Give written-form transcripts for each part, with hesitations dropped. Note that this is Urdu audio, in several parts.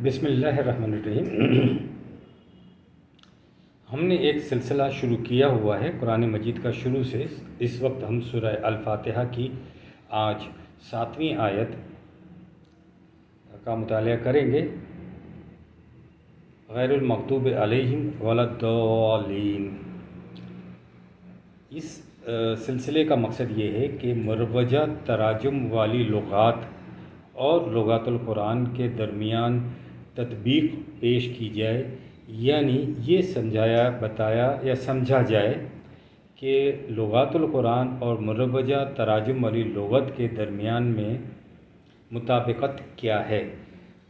بسم اللہ الرحمن الرحیم۔ ہم نے ایک سلسلہ شروع کیا ہوا ہے قرآن مجید کا شروع سے۔ اس وقت ہم سورہ الفاتحہ کی آج 7ویں آیت کا مطالعہ کریں گے۔ غیر المغضوب علیہم ولا الضالین۔ اس سلسلے کا مقصد یہ ہے کہ مروجہ تراجم والی لغات اور لغات القرآن کے درمیان تطبیق پیش کی جائے، یعنی یہ سمجھایا بتایا یا سمجھا جائے کہ لغات القرآن اور مروجہ تراجم والی لغت کے درمیان میں مطابقت کیا ہے،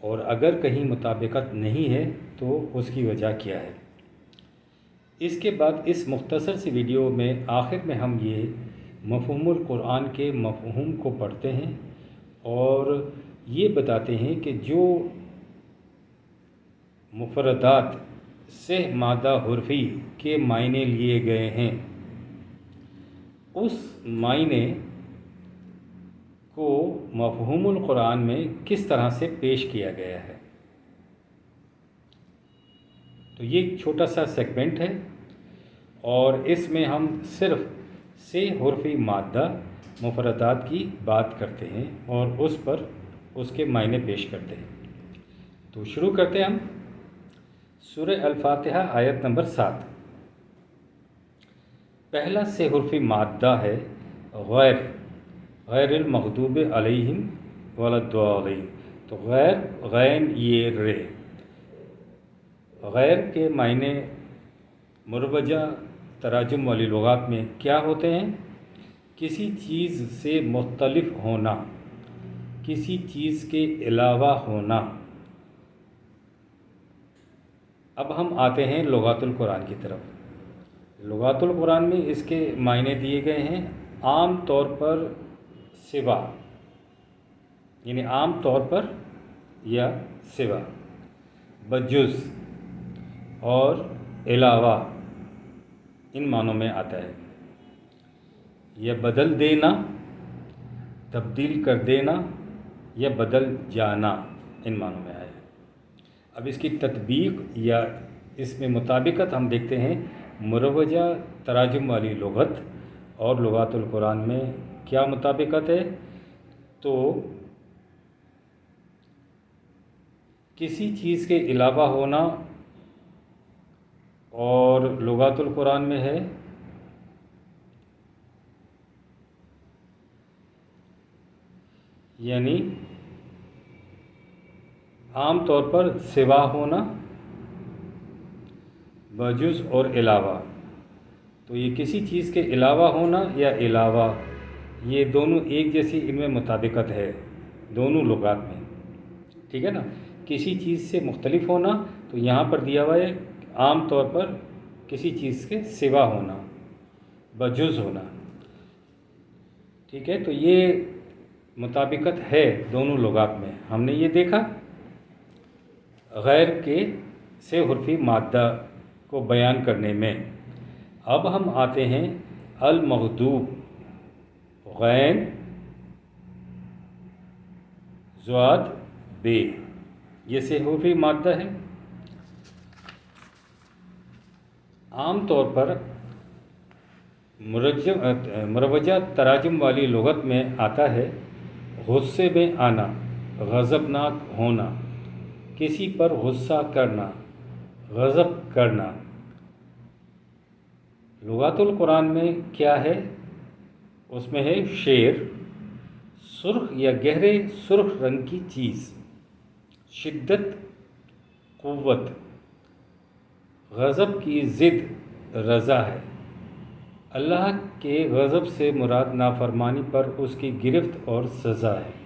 اور اگر کہیں مطابقت نہیں ہے تو اس کی وجہ کیا ہے۔ اس کے بعد اس مختصر سی ویڈیو میں آخر میں ہم یہ مفہوم القرآن کے مفہوم کو پڑھتے ہیں اور یہ بتاتے ہیں کہ جو مفردات سے مادہ حرفی کے معنی لیے گئے ہیں، اس معنی کو مفہوم القرآن میں کس طرح سے پیش کیا گیا ہے۔ تو یہ ایک چھوٹا سا سیگمنٹ ہے اور اس میں ہم صرف سے حرفی مادہ مفردات کی بات کرتے ہیں اور اس پر اس کے معنی پیش کرتے ہیں۔ تو شروع کرتے ہیں ہم۔ سورہ الفاتحہ آیت نمبر 7۔ پہلا سے حرفی مادہ ہے غیر المغضوب علیہم ولا الضالین۔ تو غین یہ رے۔ غیر کے معنی مروجہ تراجم والی لغات میں کیا ہوتے ہیں؟ کسی چیز سے مختلف ہونا، کسی چیز کے علاوہ ہونا۔ اب ہم آتے ہیں لغات القرآن کی طرف۔ لغات القرآن میں اس کے معنی دیے گئے ہیں عام طور پر سوا، یعنی عام طور پر یا سوا، بجز اور علاوہ، ان معنوں میں آتا ہے۔ یا بدل دینا، تبدیل کر دینا یا بدل جانا، ان معنوں میں آیا ہے۔ اب اس کی تطبیق یا اس میں مطابقت ہم دیکھتے ہیں مروجہ تراجم والی لغت اور لغات القرآن میں کیا مطابقت ہے۔ تو کسی چیز کے علاوہ ہونا اور لغات القرآن میں ہے یعنی عام طور پر سوا ہونا، بجز اور علاوہ۔ تو یہ کسی چیز کے علاوہ ہونا یا علاوہ، یہ دونوں ایک جیسی ان میں مطابقت ہے دونوں لغات میں، ٹھیک ہے نا۔ کسی چیز سے مختلف ہونا تو یہاں پر دیا ہوا ہے عام طور پر کسی چیز کے سوا ہونا، بجز ہونا، ٹھیک ہے۔ تو یہ مطابقت ہے دونوں لغات میں، ہم نے یہ دیکھا غیر کے سے حرفی مادہ کو بیان کرنے میں۔ اب ہم آتے ہیں المغضوب، غین ضاد بے، یہ سے حرفی مادہ ہے۔ عام طور پر مروجہ تراجم والی لغت میں آتا ہے غصے میں آنا، غضبناک ہونا، کسی پر غصہ کرنا، غضب کرنا۔ لغات القرآن میں کیا ہے؟ اس میں ہے شیر، سرخ یا گہرے سرخ رنگ کی چیز، شدت، قوت۔ غضب کی ضد رضا ہے۔ اللہ کے غضب سے مراد نافرمانی پر اس کی گرفت اور سزا ہے۔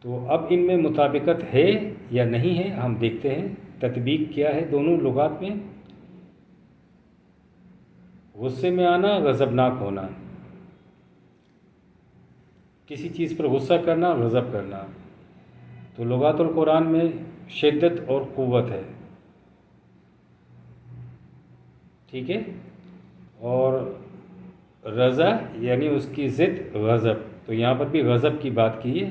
تو اب ان میں مطابقت ہے یا نہیں ہے ہم دیکھتے ہیں۔ تطبیق کیا ہے دونوں لغات میں؟ غصے میں آنا، غضبناک ہونا، کسی چیز پر غصہ کرنا، غضب کرنا۔ تو لغات القرآن میں شدت اور قوت ہے، ٹھیک ہے۔ اور رضا یعنی اس کی ضد غضب، تو یہاں پر بھی غضب کی بات کی ہے۔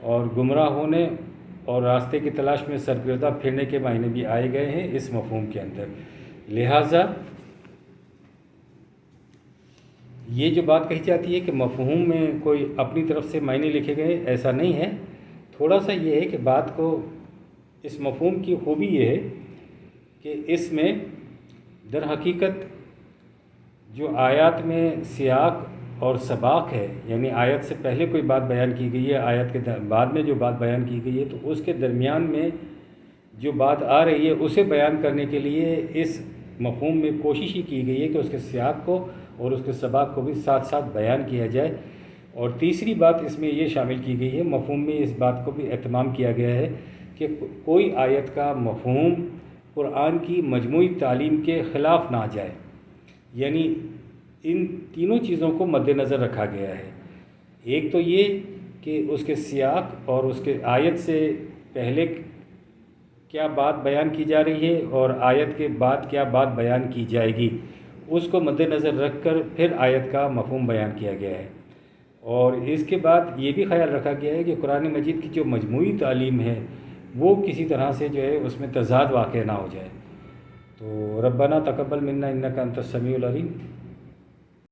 اور گمراہ ہونے اور راستے کی تلاش میں سرگردہ پھرنے کے معنی بھی آئے گئے ہیں اس مفہوم کے اندر۔ لہٰذا یہ جو بات کہی جاتی ہے کہ مفہوم میں کوئی اپنی طرف سے معنی لکھے گئے، ایسا نہیں ہے۔ تھوڑا سا یہ ہے کہ بات کو، اس مفہوم کی خوبی یہ ہے کہ اس میں در حقیقت جو آیات میں سیاق اور سباق ہے، یعنی آیت سے پہلے کوئی بات بیان کی گئی ہے، آیت کے بعد میں جو بات بیان کی گئی ہے، تو اس کے درمیان میں جو بات آ رہی ہے اسے بیان کرنے کے لیے اس مفہوم میں کوشش ہی کی گئی ہے کہ اس کے سیاق کو اور اس کے سباق کو بھی ساتھ ساتھ بیان کیا جائے۔ اور تیسری بات اس میں یہ شامل کی گئی ہے، مفہوم میں اس بات کو بھی اہتمام کیا گیا ہے کہ کوئی آیت کا مفہوم قرآن کی مجموعی تعلیم کے خلاف نہ جائے، یعنی ان تینوں چیزوں کو مد نظر رکھا گیا ہے۔ ایک تو یہ کہ اس کے سیاق اور اس کے آیت سے پہلے کیا بات بیان کی جا رہی ہے اور آیت کے بعد کیا بات بیان کی جائے گی، اس کو مد نظر رکھ کر پھر آیت کا مفہوم بیان کیا گیا ہے۔ اور اس کے بعد یہ بھی خیال رکھا گیا ہے کہ قرآن مجید کی جو مجموعی تعلیم ہے وہ کسی طرح سے جو ہے اس میں تضاد واقع نہ ہو جائے۔ تو ربنا تقبل منا انک انت السمیع العلیم۔